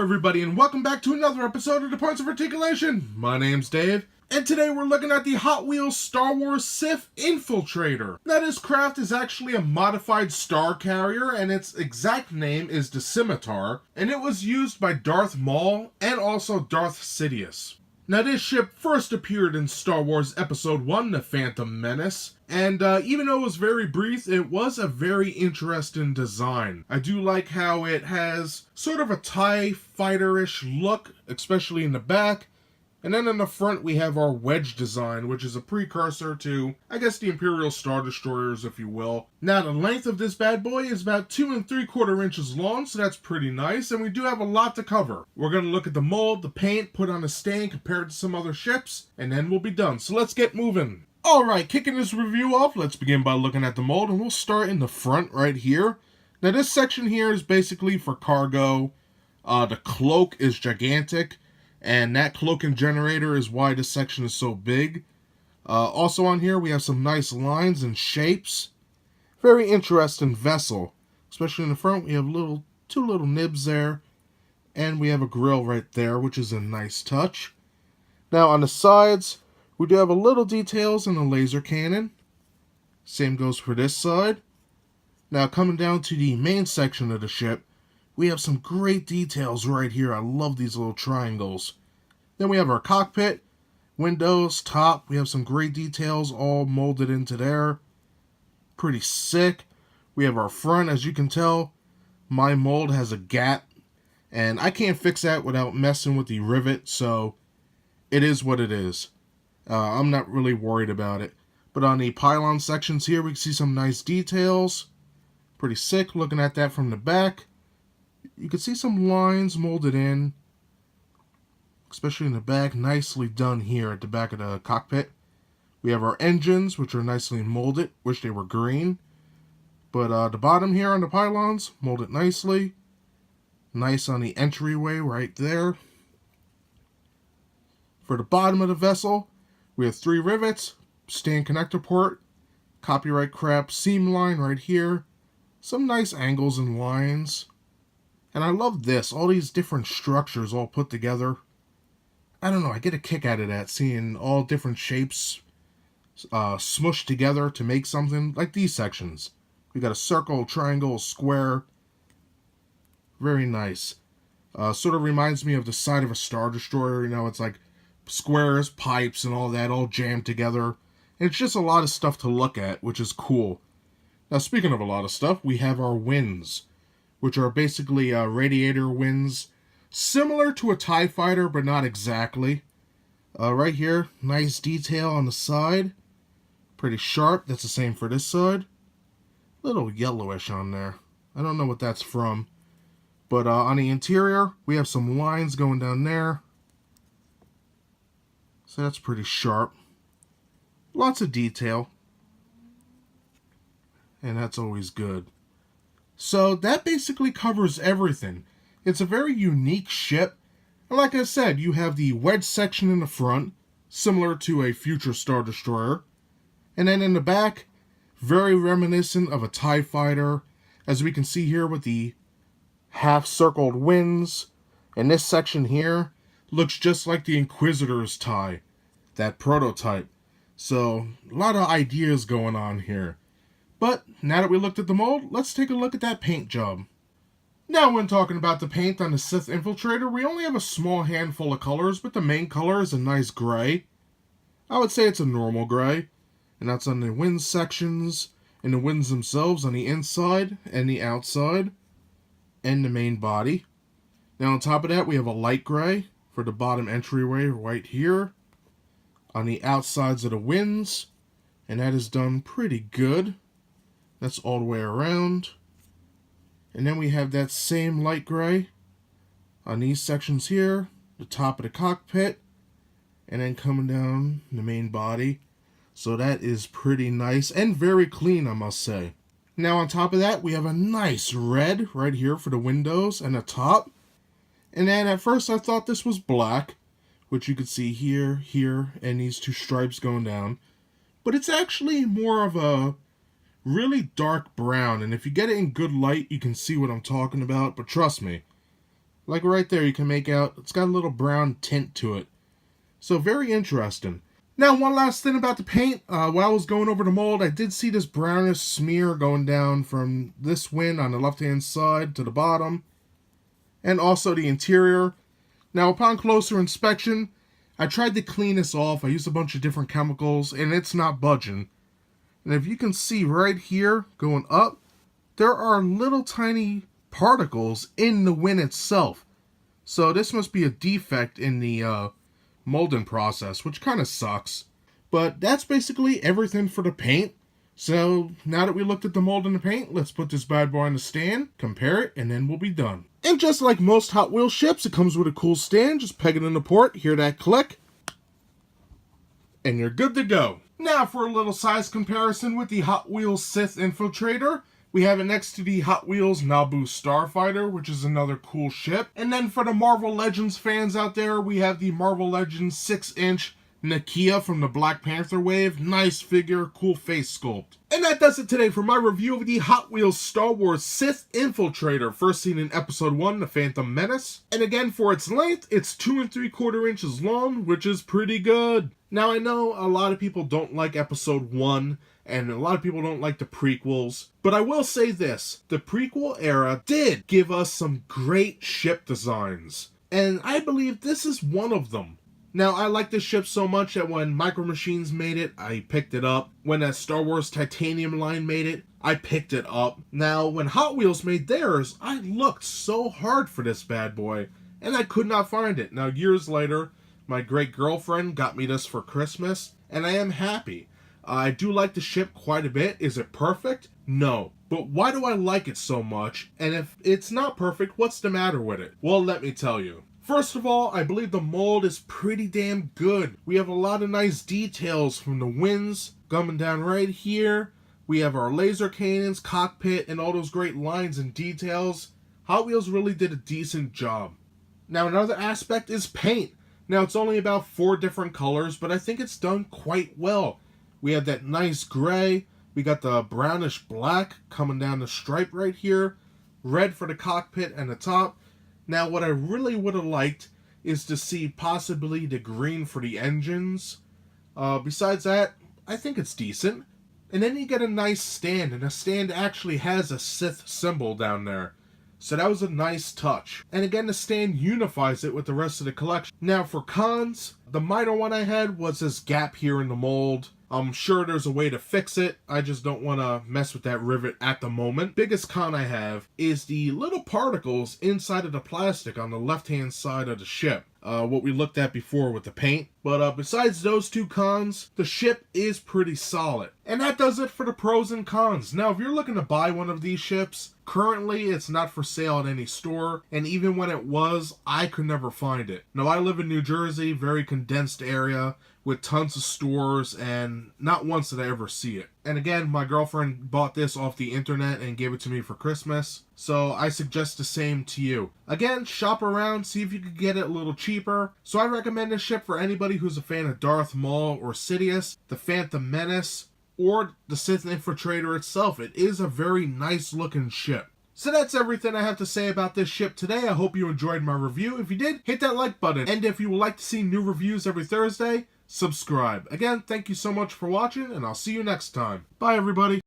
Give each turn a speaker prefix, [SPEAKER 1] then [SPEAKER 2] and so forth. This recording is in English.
[SPEAKER 1] everybody, and welcome back to another episode of the Points of Articulation. My name's Dave, and today we're looking at the Hot Wheels Star Wars Sith Infiltrator. Now, this craft is actually a modified star carrier, and its exact name is the Scimitar, and it was used by Darth Maul and also Darth Sidious. Now, this ship first appeared in Star Wars Episode 1, The Phantom Menace, and even though it was very brief, it was a very interesting design. I do like how it has sort of a TIE fighter-ish look, especially in the back, and then in the front we have our wedge design, which is a precursor to, I guess, the Imperial Star Destroyers, if you will. Now, the length of this bad boy is about 2 3/4 inches long, so that's pretty nice, and we do have a lot to cover. We're going to look at the mold, the paint, put on a stand compared to some other ships, and then we'll be done. So let's get moving. Alright, kicking this review off, let's begin by looking at the mold, and we'll start in the front right here. Now, this section here is basically for cargo. The cloak is gigantic, and that cloaking generator is why this section is so big. Also on here, we have some nice lines and shapes. Very interesting vessel. Especially in the front, we have two little nibs there. And we have a grill right there, which is a nice touch. Now on the sides, we do have a little details in the laser cannon. Same goes for this side. Now coming down to the main section of the ship, we have some great details right here. I love these little triangles. Then we have our cockpit, windows, top. We have some great details all molded into there. Pretty sick. We have our front. As you can tell, my mold has a gap, and I can't fix that without messing with the rivet, so it is what it is. I'm not really worried about it. But on the pylon sections here, we can see some nice details. Pretty sick looking at that from the back. You can see some lines molded in, especially in the back. Nicely done here at the back of the cockpit. We have our engines, which are nicely molded. Wish they were green. But the bottom here on the pylons, molded nicely. Nice on the entryway right there. For the bottom of the vessel, we have 3 rivets, stand connector port, copyright crap seam line right here. Some nice angles and lines. And I love this, all these different structures all put together. I don't know, I get a kick out of that, seeing all different shapes smushed together to make something like these sections. We got a circle, triangle, square. Very nice. Sort of reminds me of the side of a Star Destroyer, you know, it's like squares, pipes, and all that all jammed together. And it's just a lot of stuff to look at, which is cool. Now, speaking of a lot of stuff, we have our wings, which are basically radiator wings, similar to a TIE fighter, but not exactly. Right here, nice detail on the side. Pretty sharp. That's the same for this side. Little yellowish on there. I don't know what that's from. But on the interior, we have some lines going down there. So that's pretty sharp. Lots of detail. And that's always good. So that basically covers everything. It's a very unique ship. And like I said, you have the wedge section in the front, similar to a future Star Destroyer. And then in the back, very reminiscent of a TIE fighter, as we can see here with the half-circled wings. And this section here looks just like the Inquisitor's TIE, that prototype. So, a lot of ideas going on here. But, now that we looked at the mold, let's take a look at that paint job. Now, when talking about the paint on the Sith Infiltrator, we only have a small handful of colors, but the main color is a nice gray. I would say it's a normal gray. And that's on the wings sections, and the wings themselves on the inside and the outside, and the main body. Now on top of that, we have a light gray for the bottom entryway right here. On the outsides of the wings, and that is done pretty good. That's all the way around. And then we have that same light gray on these sections here, the top of the cockpit, and then coming down the main body. So that is pretty nice and very clean, I must say. Now on top of that, we have a nice red right here for the windows and the top. And then at first I thought this was black, which you could see here, here, and these 2 stripes going down. But it's actually more of a really dark brown, and if you get it in good light, you can see what I'm talking about. But trust me, Like right there, you can make out it's got a little brown tint to it. So very interesting. Now, one last thing about the paint. While I was going over the mold, I did see this brownish smear going down from this wing on the left-hand side to the bottom, and also the interior. Now, upon closer inspection, I tried to clean this off. I used a bunch of different chemicals, and it's not budging. And if you can see right here, going up, there are little tiny particles in the wing itself. So this must be a defect in the molding process, which kind of sucks. But that's basically everything for the paint. So now that we looked at the mold and the paint, let's put this bad boy on the stand, compare it, and then we'll be done. And just like most Hot Wheels ships, it comes with a cool stand. Just peg it in the port, hear that click, and you're good to go. Now for a little size comparison with the Hot Wheels Sith Infiltrator. We have it next to the Hot Wheels Naboo Starfighter, which is another cool ship. And then for the Marvel Legends fans out there, we have the Marvel Legends 6-inch Nakia from the Black Panther wave. Nice figure, cool face sculpt. And that does it today for my review of the Hot Wheels Star Wars Sith Infiltrator, first seen in Episode 1, The Phantom Menace. And again, for its length, it's 2 3/4 inches long, which is pretty good. Now, I know a lot of people don't like Episode 1, and a lot of people don't like the prequels, but I will say this, the prequel era did give us some great ship designs, and I believe this is one of them. Now, I like this ship so much that when Micro Machines made it, I picked it up. When that Star Wars Titanium line made it, I picked it up. Now, when Hot Wheels made theirs, I looked so hard for this bad boy, and I could not find it. Now, years later, my great girlfriend got me this for Christmas, and I am happy. I do like the ship quite a bit. Is it perfect? No. But why do I like it so much? And if it's not perfect, what's the matter with it? Well, let me tell you. First of all, I believe the mold is pretty damn good. We have a lot of nice details from the wings coming down right here. We have our laser cannons, cockpit, and all those great lines and details. Hot Wheels really did a decent job. Now, another aspect is paint. Now, it's only about 4 different colors, but I think it's done quite well. We have that nice gray. We got the brownish black coming down the stripe right here. Red for the cockpit and the top. Now, what I really would have liked is to see possibly the green for the engines. Besides that, I think it's decent. And then you get a nice stand, and the stand actually has a Sith symbol down there. So that was a nice touch. And again, the stand unifies it with the rest of the collection. Now for cons, the minor one I had was this gap here in the mold. I'm sure there's a way to fix it. I just don't want to mess with that rivet at the moment. Biggest con I have is the little particles inside of the plastic on the left-hand side of the ship. What we looked at before with the paint. But besides those 2 cons, the ship is pretty solid. And that does it for the pros and cons. Now, if you're looking to buy one of these ships, currently it's not for sale at any store. And even when it was, I could never find it. Now, I live in New Jersey, very condensed area with tons of stores, and not once did I ever see it. And again, my girlfriend bought this off the internet and gave it to me for Christmas, so I suggest the same to you. Again, shop around, see if you could get it a little cheaper. So I recommend this ship for anybody who's a fan of Darth Maul or Sidious, the Phantom Menace, or the Sith Infiltrator itself. It is a very nice looking ship. So that's everything I have to say about this ship today. I hope you enjoyed my review. If you did, hit that like button. And if you would like to see new reviews every Thursday, subscribe. Again, thank you so much for watching, and I'll see you next time. Bye, everybody.